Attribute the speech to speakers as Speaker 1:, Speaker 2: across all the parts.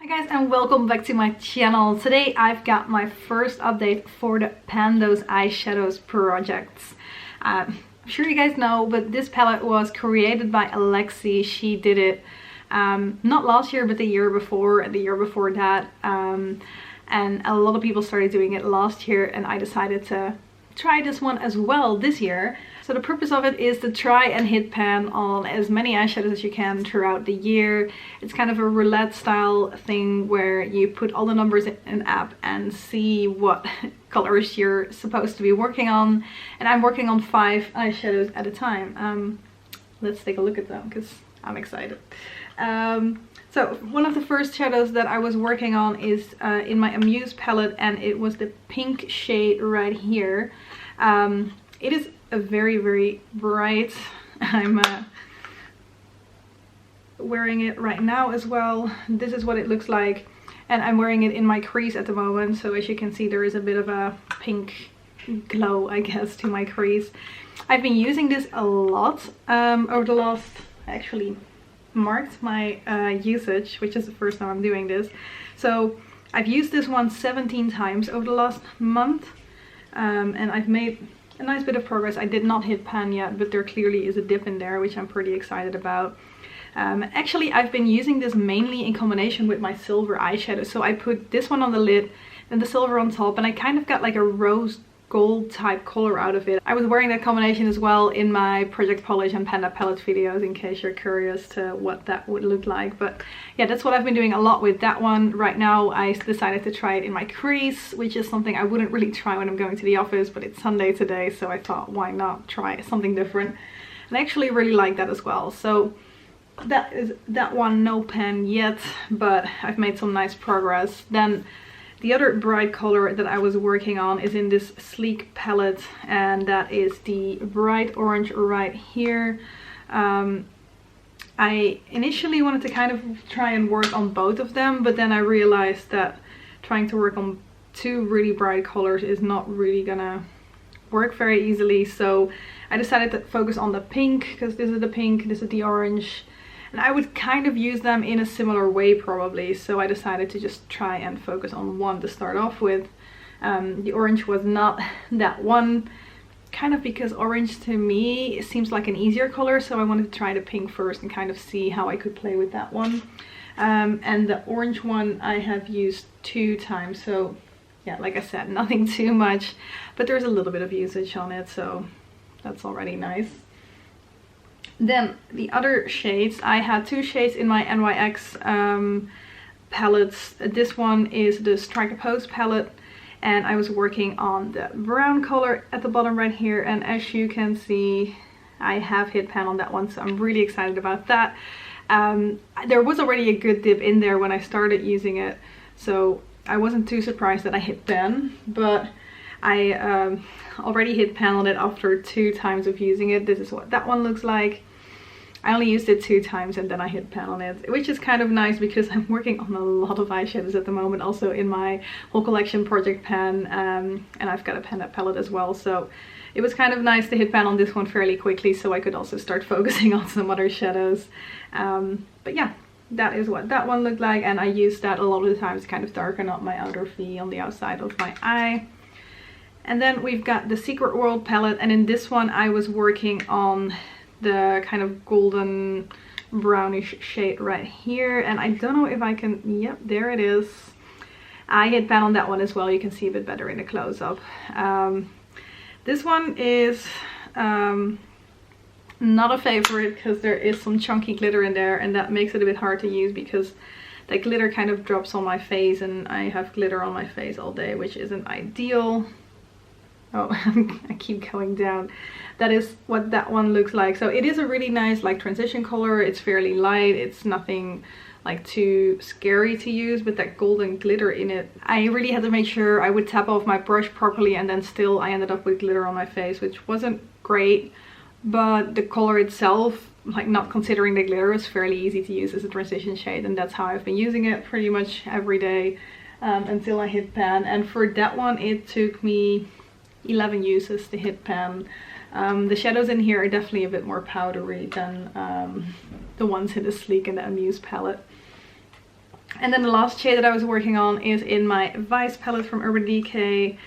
Speaker 1: Hi guys, and welcome back to my channel. Today I've got my first update for the Pandemonium eyeshadows projects. I'm sure you guys know, but this palette was created by Alexi. She did it not last year but the year before and the year before that, and a lot of people started doing it last year, and I decided to try this one as well this year. So the purpose of it is to try and hit pan on as many eyeshadows as you can throughout the year. It's kind of a roulette style thing where you put all the numbers in an app and see what colors you're supposed to be working on. And I'm working on 5 eyeshadows at a time. Let's take a look at them because I'm excited. So one of the first shadows that I was working on is in my Amuse palette, and it was the pink shade right here. It is a very bright. I'm wearing it right now as well. This is what it looks like, and I'm wearing it in my crease at the moment, so as you can see there is a bit of a pink glow, I guess, to my crease. I've been using this a lot over the last, actually marked my usage, which is the first time I'm doing this. So I've used this one 17 times over the last month, and I've made a nice bit of progress. I did not hit pan yet, but there clearly is a dip in there, which I'm pretty excited about. Actually, I've been using this mainly in combination with my silver eyeshadow. So I put this one on the lid and the silver on top, and I kind of got like a rose gold type color out of it. I was wearing that combination as well in my Project Polish and Panda palette videos, in case you're curious to what that would look like. But yeah, that's what I've been doing a lot with that one. Right now I decided to try it in my crease, which is something I wouldn't really try when I'm going to the office, but it's Sunday today, so I thought why not try something different. And I actually really like that as well. So that is that one, no pan yet, but I've made some nice progress. Then the other bright color that I was working on is in this sleek palette, and that is the bright orange right here. I initially wanted to kind of try and work on both of them, but then I realized that trying to work on 2 really bright colors is not really gonna work very easily. So I decided to focus on the pink, because this is the pink, this is the orange. And I would kind of use them in a similar way probably, so I decided to just try and focus on one to start off with. The orange was not that one, kind of because orange to me seems like an easier color, so I wanted to try the pink first and kind of see how I could play with that one. And the orange one I have used 2 times, so yeah, like I said, nothing too much, but there's a little bit of usage on it, so that's already nice. Then the other shades, I had 2 shades in my NYX palettes. This one is the Strike a Pose palette, and I was working on the brown color at the bottom right here, and as you can see I have hit pan on that one, so I'm really excited about that. There was already a good dip in there when I started using it, so I wasn't too surprised that I hit pan, but I already hit pan on it after 2 times of using it. This is what that one looks like. I only used it 2 times and then I hit pan on it, which is kind of nice because I'm working on a lot of eyeshadows at the moment, also in my whole collection Project Pan, and I've got a Panda palette as well, so it was kind of nice to hit pan on this one fairly quickly so I could also start focusing on some other shadows. But yeah, that is what that one looked like, and I used that a lot of the times to kind of darken up my outer V on the outside of my eye. And then we've got the Secret World palette, and in this one I was working on the kind of golden brownish shade right here, and I don't know if I can, yep, there it is. I hit pan on that one as well. You can see a bit better in the close-up. This one is not a favorite because there is some chunky glitter in there, and that makes it a bit hard to use because the glitter kind of drops on my face, and I have glitter on my face all day, which isn't ideal. Oh, I keep going down. That is what that one looks like. So it is a really nice like transition color. It's fairly light. It's nothing like too scary to use, but that golden glitter in it, I really had to make sure I would tap off my brush properly, and then still I ended up with glitter on my face, which wasn't great. But the color itself, like not considering the glitter, is fairly easy to use as a transition shade, and that's how I've been using it pretty much every day until I hit pan. And for that one it took me 11 uses to hit pan. The shadows in here are definitely a bit more powdery than the ones in the Sleek and the Amuse palette. And then the last shade that I was working on is in my Vice palette from Urban Decay,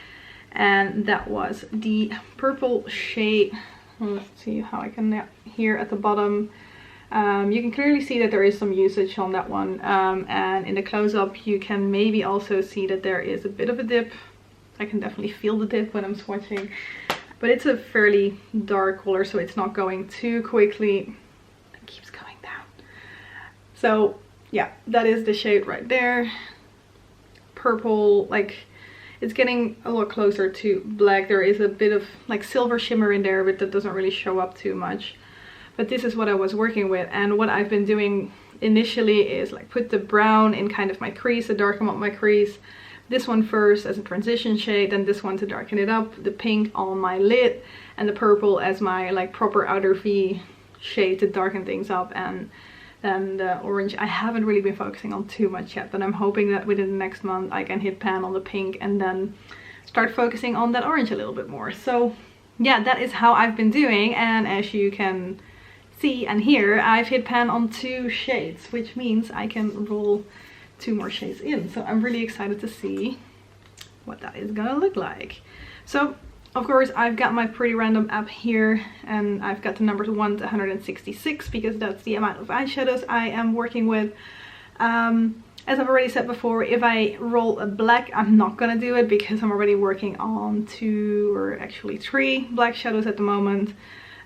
Speaker 1: and that was the purple shade. Let's see how I can, here at the bottom. You can clearly see that there is some usage on that one, and in the close-up you can maybe also see that there is a bit of a dip. I can definitely feel the dip when I'm swatching, but it's a fairly dark color, so it's not going too quickly. It keeps going down. So yeah, that is the shade right there. Purple, like, it's getting a lot closer to black. There is a bit of like silver shimmer in there, but that doesn't really show up too much. But this is what I was working with, and what I've been doing initially is like put the brown in kind of my crease to darken up my crease. This one first as a transition shade, then this one to darken it up, the pink on my lid, and the purple as my like proper outer V shade to darken things up, and then the orange I haven't really been focusing on too much yet, but I'm hoping that within the next month I can hit pan on the pink and then start focusing on that orange a little bit more. So yeah, that is how I've been doing, and as you can see and hear, I've hit pan on 2 shades, which means I can roll 2 more shades in. So I'm really excited to see what that is gonna look like. So of course I've got my Pretty Random app here, and I've got the numbers 1 to 166 because that's the amount of eyeshadows I am working with. As I've already said before, if I roll a black, I'm not gonna do it because I'm already working on 2 or actually 3 black shadows at the moment.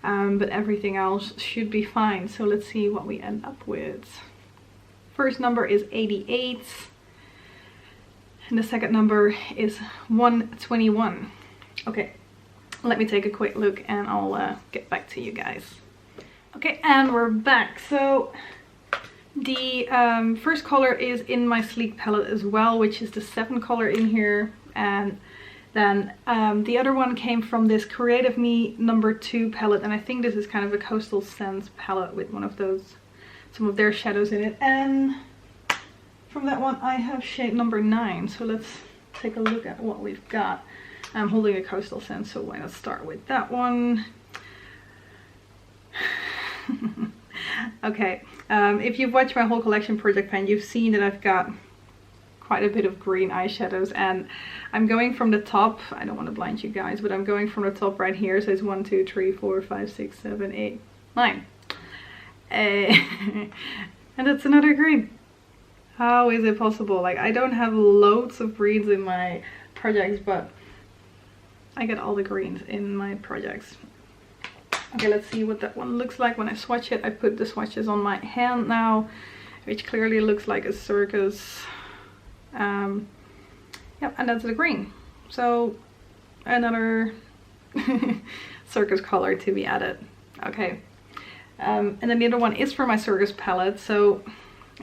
Speaker 1: But everything else should be fine. So let's see what we end up with. First number is 88 and the second number is 121. Okay, let me take a quick look and I'll get back to you guys. Okay, and we're back. So the first color is in my Sleek palette as well, which is the 7 color in here, and then the other one came from this Creative Me #2 palette, and I think this is kind of a Coastal Scents palette with one of those, some of their shadows in it. And from that one I have shade number 9. So let's take a look at what we've got. I'm holding a Coastal Scents, so why not start with that one. Okay, if you've watched my whole collection project pan, you've seen that I've got quite a bit of green eyeshadows, and I'm going from the top. I don't want to blind you guys, but I'm going from the top right here. So it's 1 2 3 4 5 6 7 8 9 and that's another green. How is it possible? Like, I don't have loads of greens in my projects, but I get all the greens in my projects. Okay, let's see what that one looks like when I swatch it. I put the swatches on my hand now, which clearly looks like a Circus. Yep, and that's the green. So another Circus color to be added. Okay, and then the other one is for my Circus palette. So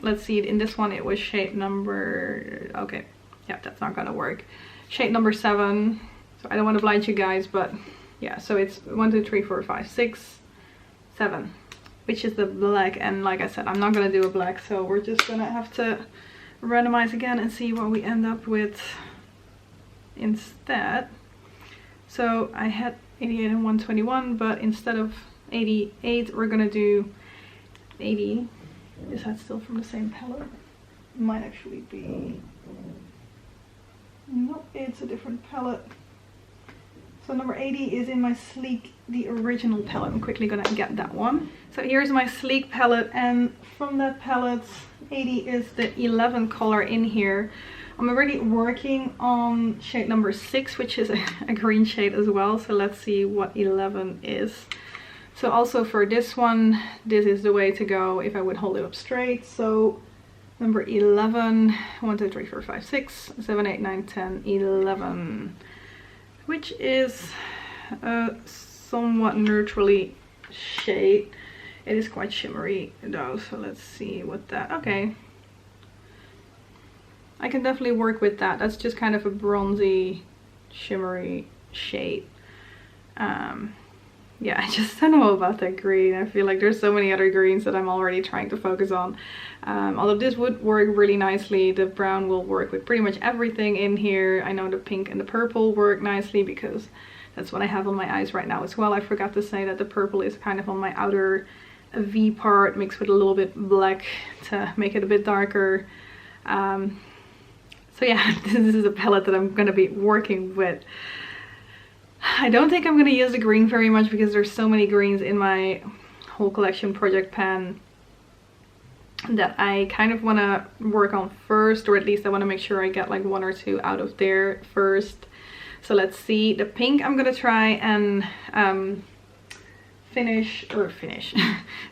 Speaker 1: let's see, in this one it was shade number, okay, yeah, that's not gonna work. Shade number 7. So I don't want to blind you guys, but yeah, so it's 1 2 3 4 5 6 7, which is the black. And like I said, I'm not gonna do a black, so we're just gonna have to randomize again and see what we end up with instead. So I had 88 and 121, but instead of 88 we're gonna do 80. Is that still from the same palette? Might actually be. Nope, it's a different palette. So number 80 is in my Sleek, the original palette. I'm quickly gonna get that one. So here's my Sleek palette, and from that palette 80 is the 11 color in here. I'm already working on shade number 6, which is a green shade as well. So let's see what 11 is. So also for this one, this is the way to go if I would hold it up straight. So number 11, 1 2 3 4 5 6 7 8 9 10 11, which is a somewhat neutrally shade. It is quite shimmery though, so let's see what that, okay, I can definitely work with that. That's just kind of a bronzy shimmery shade. Yeah, I just don't know about that green. I feel like there's so many other greens that I'm already trying to focus on. Although this would work really nicely. The brown will work with pretty much everything in here. I know the pink and the purple work nicely because that's what I have on my eyes right now as well. I forgot to say that the purple is kind of on my outer V part mixed with a little bit black to make it a bit darker. So yeah, this is a palette that I'm gonna be working with. I don't think I'm gonna use the green very much because there's so many greens in my whole collection project pan that I kind of want to work on first, or at least I want to make sure I get like 1 or 2 out of there first. So let's see. The pink I'm gonna try and finish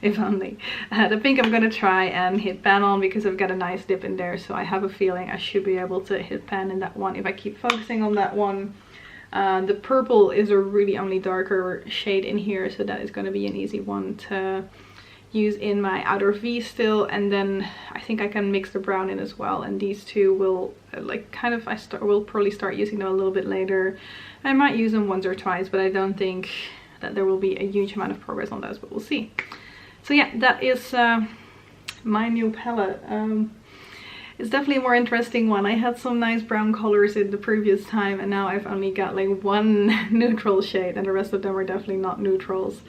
Speaker 1: if only. The pink I'm gonna try and hit pan on because I've got a nice dip in there, so I have a feeling I should be able to hit pan in that one if I keep focusing on that one. The purple is a really only darker shade in here, so that is going to be an easy one to use in my outer V still, and then I think I can mix the brown in as well, and these two will like kind of will probably start using them a little bit later. I might use them once or twice, but I don't think that there will be a huge amount of progress on those, but we'll see. So yeah, that is my new palette. It's definitely a more interesting one. I had some nice brown colors in the previous time, and now I've only got like 1 neutral shade, and the rest of them are definitely not neutrals.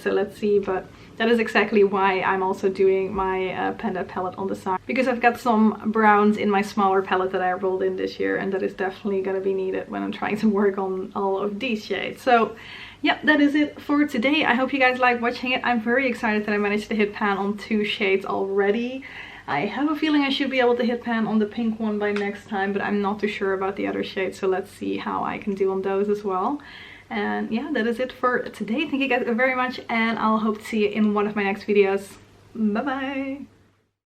Speaker 1: So let's see, but that is exactly why I'm also doing my Panda palette on the side, because I've got some browns in my smaller palette that I rolled in this year, and that is definitely going to be needed when I'm trying to work on all of these shades. So yeah, that is it for today. I hope you guys like watching it. I'm very excited that I managed to hit pan on 2 shades already. I have a feeling I should be able to hit pan on the pink one by next time, but I'm not too sure about the other shades, so let's see how I can do on those as well. And yeah, that is it for today. Thank you guys very much, and I'll hope to see you in one of my next videos. Bye bye!